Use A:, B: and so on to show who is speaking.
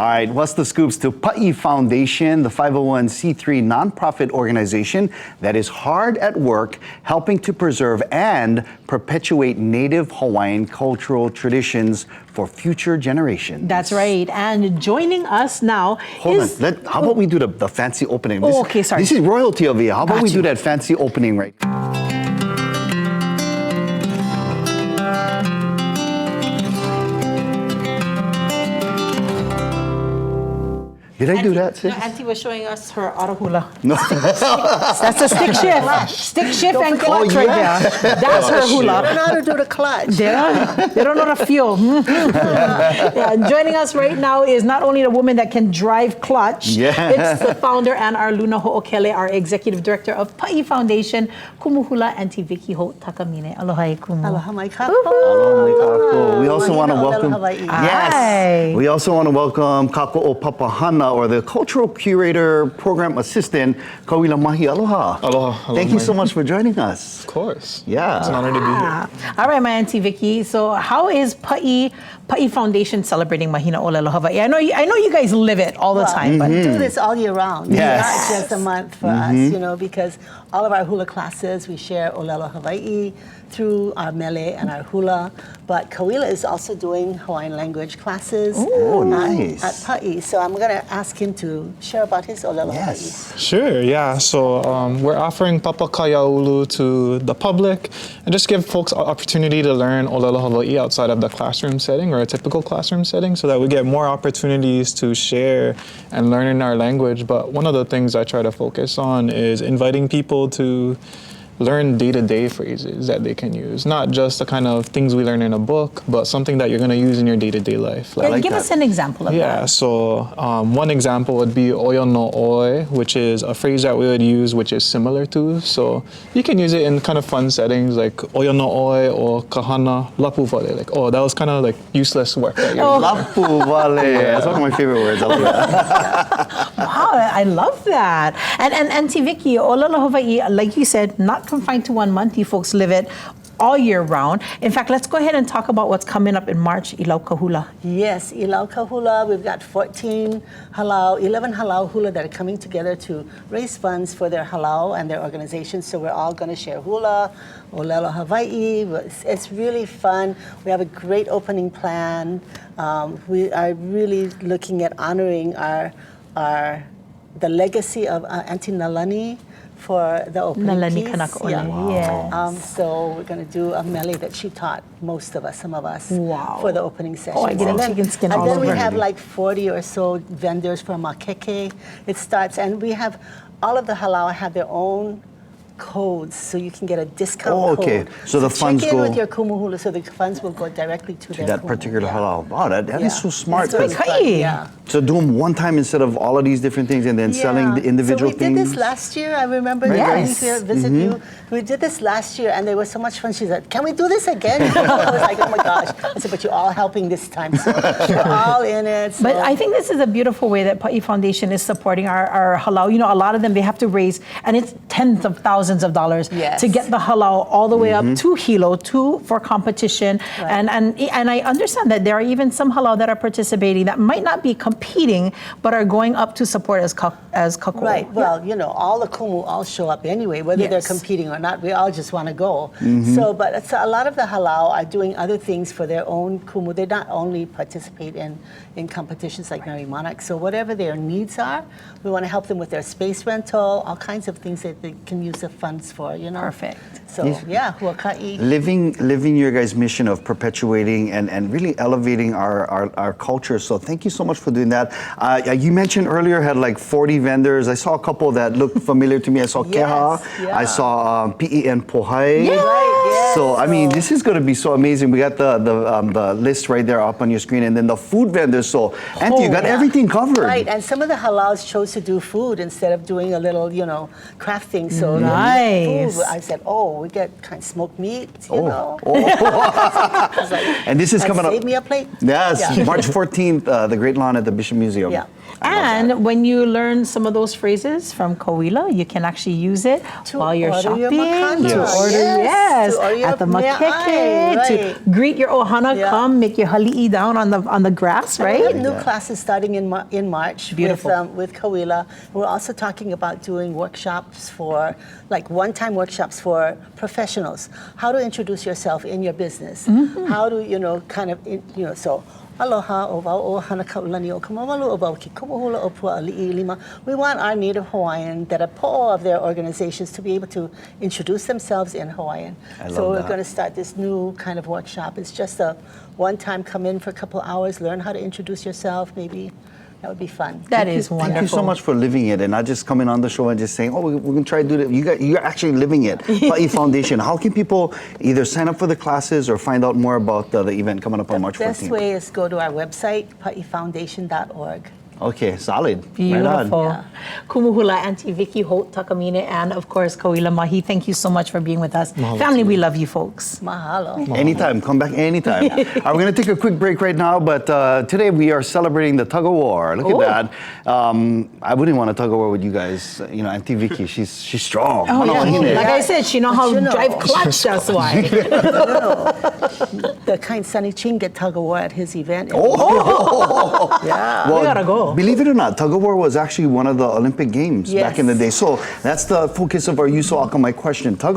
A: All right, what's the scoops to PAʻi Foundation, the 501c3 nonprofit organization that is hard at work helping to preserve and perpetuate Native Hawaiian cultural traditions for future generations.
B: That's right. And joining us now
A: Hold on. How about we do the fancy opening?
B: Oh, okay, sorry.
A: This is royalty over here. How about we do that fancy opening right? Did I do that, sis?
B: No, Auntie was showing us her auto hula.
A: No.
B: That's a stick shift. Stick shift and clutch right there. That's her hula.
C: They don't know how to do the clutch.
B: They don't know the fuel. Yeah, joining us right now is not only the woman that can drive clutch, it's the founder and our Luna Ho'okele, our executive director of PAʻi Foundation, Kumu Hula Auntie Vicky Holt-Takamine. Aloha, Kumu.
C: Aloha, mai kako.
A: Aloha, mai kako. We also want to welcome.
B: Yes.
A: We also want to welcome Kako Papahana, or the cultural curator program assistant, Kauwila Mahi. Aloha.
D: Aloha.
A: Thank you so much for joining us.
D: Of course.
A: Yeah.
D: It's an honor to be here.
B: All right, my Auntie Vicky. So how is PAʻi Foundation celebrating Mahina ʻōlelo Hawaiʻi? I know you guys live it all the time, but
C: do this all year round.
A: Yes.
C: Not just a month for us, because all of our hula classes, we share ʻōlelo Hawaiʻi through our mele and our hula. But Kauwila is also doing Hawaiian language classes
A: nice.
C: at PAʻi. So I'm going to ask him to share about his ʻōlelo Hawaiʻi.
D: Sure, yeah. So we're offering Papa Kayaulu to the public and just give folks an opportunity to learn ʻōlelo Hawaiʻi outside of the classroom setting or a typical classroom setting so that we get more opportunities to share and learn in our language. But one of the things I try to focus on is inviting people to learn day-to-day phrases that they can use. Not just the kind of things we learn in a book, but something that you're going to use in your day-to-day life.
B: give us an example of that.
D: Yeah, so one example would be oyo no oi, which is a phrase that we would use which is similar to. So you can use it in kind of fun settings like oyo no oi or kahana lapu vale. Like, oh, that was kind of like useless work. That you're doing.
A: Lapu vale. That's one of my favorite words. I love that.
B: Wow, I love that. And Auntie Vicky, ʻōlelo Hawaiʻi, like you said, not confined to 1 month. You folks live it all year round. In fact, let's go ahead and talk about what's coming up in March, ʻIlau Ka Hula.
C: Yes, ʻIlau Ka Hula. We've got 11 halau hula that are coming together to raise funds for their halau and their organizations. So we're all going to share hula, ʻōlelo Hawaiʻi. It's really fun. We have a great opening plan. We are really looking at honoring the legacy of Auntie Nalani for the opening
B: Nalani
C: piece.
B: Kanaka Ole.
C: Yeah.
B: Yes.
C: So we're going to do a mele that she taught some of us for the opening session.
B: Oh, I get chicken skin all
C: and then
B: over.
C: we have like 40 or so vendors from Makeke. It starts, and we have all of the halau have their own codes, so you can get a discount
A: okay.
C: code.
A: So the funds
C: check in
A: go
C: with your Kumu Hula, so the funds will go directly to their
A: that
C: kumu.
A: particular halau. Wow, that is so smart.
C: That's
B: Kai.
A: So do them one time instead of all of these different things and then selling the individual things.
C: So we did this last year. I remember going to visit you. We did this last year, and they were so much fun. She said, "Can we do this again?" I was like, "Oh my gosh!" I said, "But you're all helping this time, so we're all in it." So.
B: But I think this is a beautiful way that PAʻi Foundation is supporting our halau. A lot of them, they have to raise, and it's tens of thousands of dollars to get the halau all the way up to Hilo, for competition.
C: Right.
B: And I understand that there are even some halau that are participating that might not be competing, but are going up to support as kako.
C: Right. Well, all the kumu all show up anyway, whether they're competing or not. We all just want to go. So, but a lot of the halau are doing other things for their own kumu. They not only participate in competitions like Merry Monarch. So whatever their needs are, we want to help them with their space rental, all kinds of things that they can use the funds for.
B: Perfect.
C: So huaka'i.
A: Living your guys' mission of perpetuating and really elevating our culture. So thank you so much for doing that. You mentioned earlier had like 40 vendors. I saw a couple that looked familiar to me. I saw Keha. I saw P.E.N. Pohai. So I mean, this is going to be so amazing. We got the list right there up on your screen, and then the food vendors. So Auntie, you got everything covered.
C: Right, and some of the halaus chose to do food instead of doing a little, crafting. So
B: nice.
C: Food, I said, we get kind of smoked meat, you know.
A: And this is coming up.
C: Save me a plate.
A: Yes, March 14th, the Great Lawn at the Exhibition Museum.
C: Yeah.
B: And when you learn some of those phrases from Kauwila, you can actually use it while you're
C: order your
B: shopping,
C: makana.
B: to order,
C: Yes, to order your
B: at the
C: mea'ai,
B: makeke,
C: right.
B: to greet your ohana,
C: Yeah.
B: come make your hali'i down on the grass,
C: We
B: right?
C: have new classes starting in March
B: Beautiful.
C: with Kauwila. We're also talking about doing workshops for, like one-time workshops for professionals. How to introduce yourself in your business. How to, so aloha o wau o hana kaulani o kamamalu o wau ki Kumu Hula o pua ali'i lima. We want our Native Hawaiian that are po'o of their organizations to be able to introduce themselves in Hawaiian. So we're going to start this new kind of workshop. It's just a one-time come in for a couple hours, learn how to introduce yourself, maybe. That would be fun.
B: That is wonderful.
A: Thank you so much for living it and not just coming on the show and just saying, oh, we're going to try to do that. You're actually living it. PAʻi Foundation. How can people either sign up for the classes or find out more about the event coming up on March 14th?
C: The best way is go to our website, pa'ifoundation.org.
A: Okay, solid.
B: Beautiful.
A: Right on.
C: Yeah.
B: Kumu Hula, Auntie Vicky Holt-Takamine, and of course, Kauwila Mahi. Thank you so much for being with us.
D: Mahalo
B: Family,
D: to
B: we
D: you.
B: love you folks.
C: Mahalo.
A: Anytime, come back anytime. We're going to take a quick break right now, but today we are celebrating the tug of war. Look
B: Ooh.
A: at that. I wouldn't want to tug of war with you guys. You know, Auntie Vicky, she's strong.
B: Oh, yeah.
A: Hine.
B: Like I said, she know how to
C: you know.
B: drive clutch, that's why.
C: The kind Sunny Ching get tug of war at his event.
A: Oh.
C: Yeah.
B: We gotta go.
A: Believe it or not, tug of war was actually one of the Olympic games back in the day. So that's the focus of our Yuso Akamai question. Tug